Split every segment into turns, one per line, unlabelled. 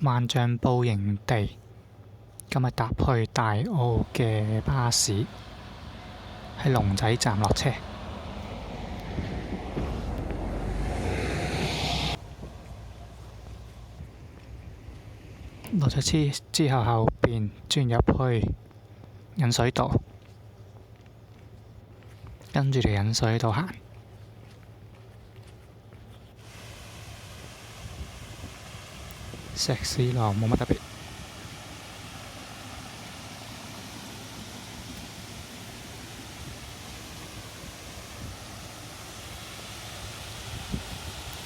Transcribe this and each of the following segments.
萬象埔營地，今日搭去大澳嘅巴士，喺龍仔站落車。落咗車之後，後邊轉入去引水道，跟住條引水道行。石屎路冇乜特別。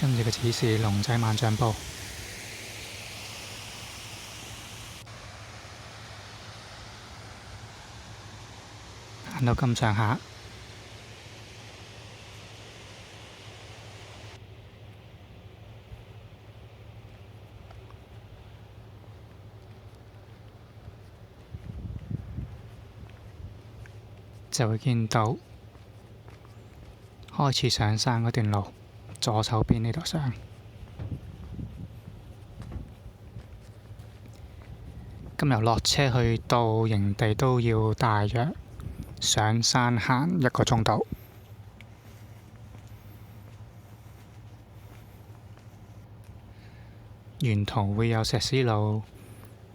跟住個指示龍仔萬象埔，行到咁上下，就會見到開始上山嗰段路，左手邊呢度上。咁由落車去到營地都要大約上山行1個鐘度。沿途會有石屎路，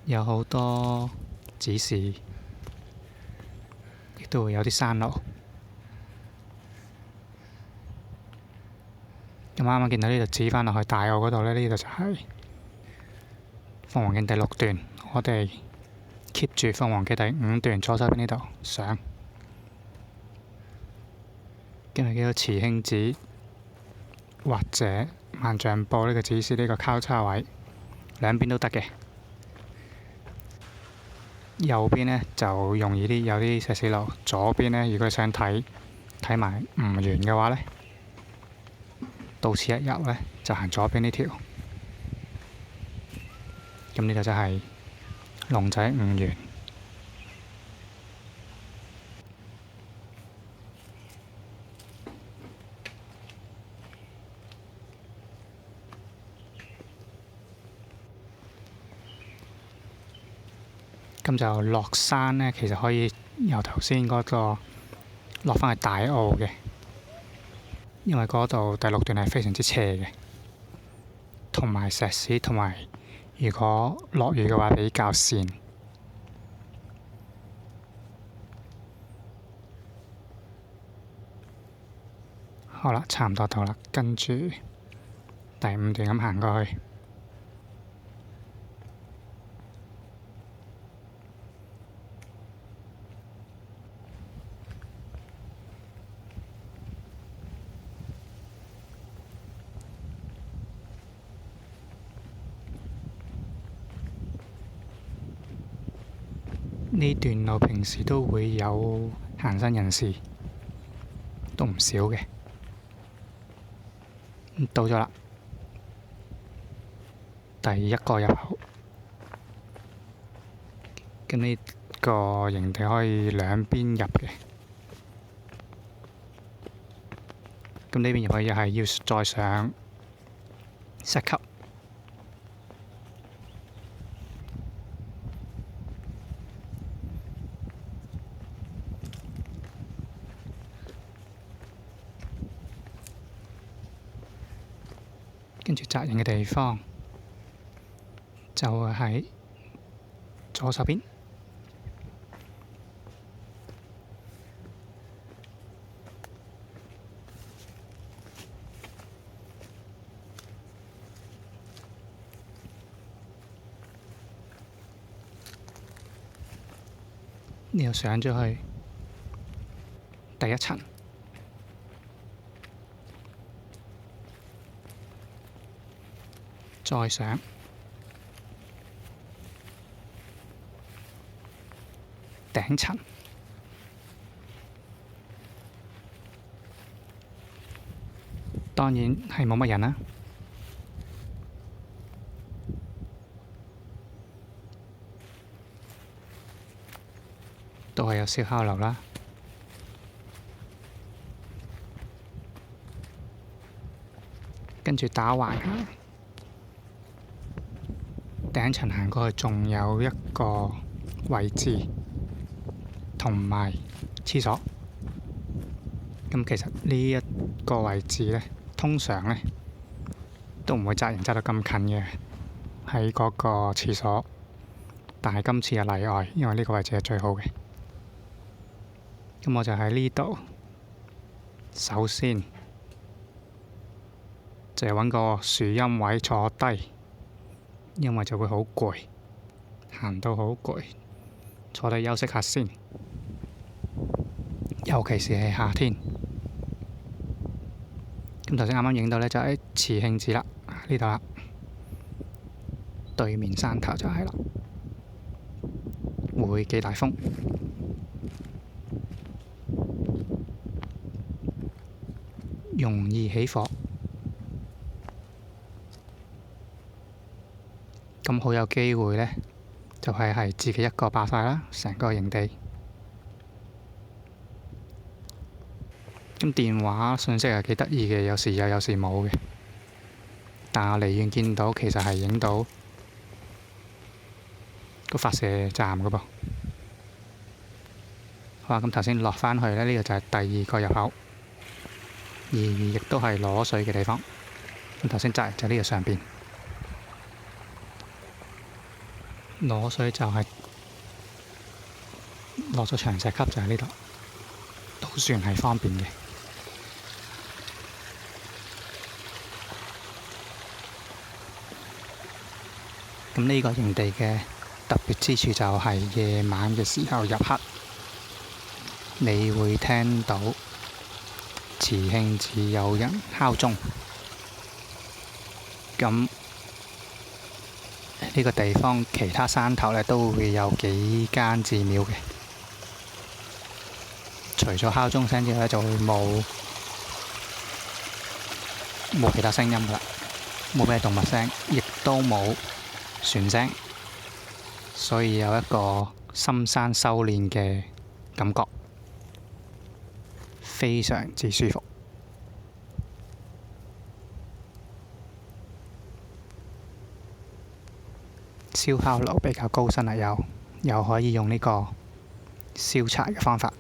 有好多指示，亦都會有啲山路。咁啱啱見到呢度指返落去大澳嗰度呢，呢度就係鳳凰徑第6段，我哋 keep 住鳳凰徑第5段左手邊呢度上。今日見到慈興寺或者萬象埔呢個指示呢個交叉位，兩邊都得嘅。右邊呢就容易啲，有啲石屎路。左邊呢，如果想睇埋唔完嘅話呢，到此一遊呢，就行左邊呢條。咁呢度就係龍仔5園。咁就落山呢，其實可以由頭先嗰個落返去大澳嘅，因為嗰度第6段係非常之斜嘅，同埋石屎，同埋如果落雨嘅話比較跣。好啦，差唔多到啦，跟住第5段咁行過去。呢段路平時都會有行山人士，都唔少嘅。到咗啦，第1個入口。咁呢個營地可以兩邊入嘅。咁呢邊入去又係要再上石級。跟住紮營嘅地方就會喺左手邊。呢度上咗去第1層。再上頂層，當然係冇乜人啦。都係有燒烤樓啦。跟住打橫行。頂層行過去仲有一個位置同埋廁所。咁其實呢一個位置呢，通常呢都唔會紮營紮到咁近嘅，喺嗰個廁所。但係今次係例外，因為呢個位置係最好嘅。咁我就喺呢度，首先就揾個樹蔭位坐低，因為就會好攰，行到好攰，坐低休息下先。尤其是係夏天。咁頭先啱啱影到呢，就喺慈慶寺啦，呢度啦，對面山頭就係啦，會幾大風，容易起火。咁好有機會呢，就係自己一個霸晒啦，成個營地。咁電話信息係幾得意嘅，有時有，有時冇嘅。但我離遠見到，其實係影到個發射站噶噃。好啦，咁頭先落返去呢，呢個就係第二個入口，而亦都係攞水嘅地方。咁頭先就喺呢個上邊攞水，就係落咗長石級，就喺呢度，都算係方便嘅。咁呢個營地嘅特別之處就係夜晚嘅時候入黑，你會聽到慈慶寺有人敲鐘。咁呢個地方其他山頭呢都會有幾間寺廟嘅，除咗敲鐘聲之外呢，就會冇其他聲音噶啦，冇咩動物聲，亦都冇船聲，所以有一個深山修煉嘅感覺，非常之舒服。燒烤爐比較高身啊，又可以用呢個燒柴嘅方法。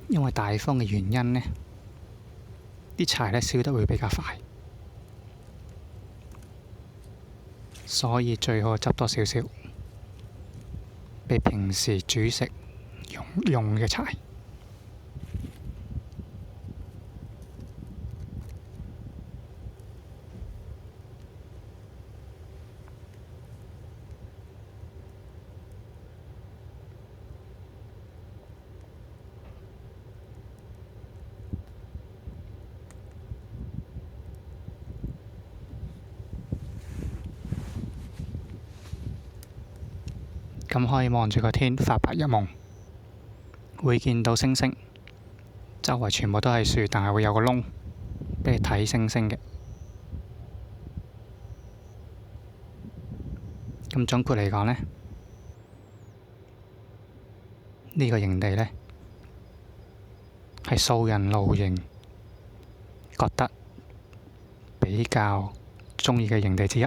因為大風嘅原因呢，啲柴呢燒得會比較快，所以最好執多少少，比平時煮食用嘅柴。咁可以望住個天發白日夢，會見到星星，周圍全部都係樹，但係會有個窿俾你睇星星嘅。咁總括嚟講呢，呢個營地呢係素人露營覺得比較鍾意嘅營地之一。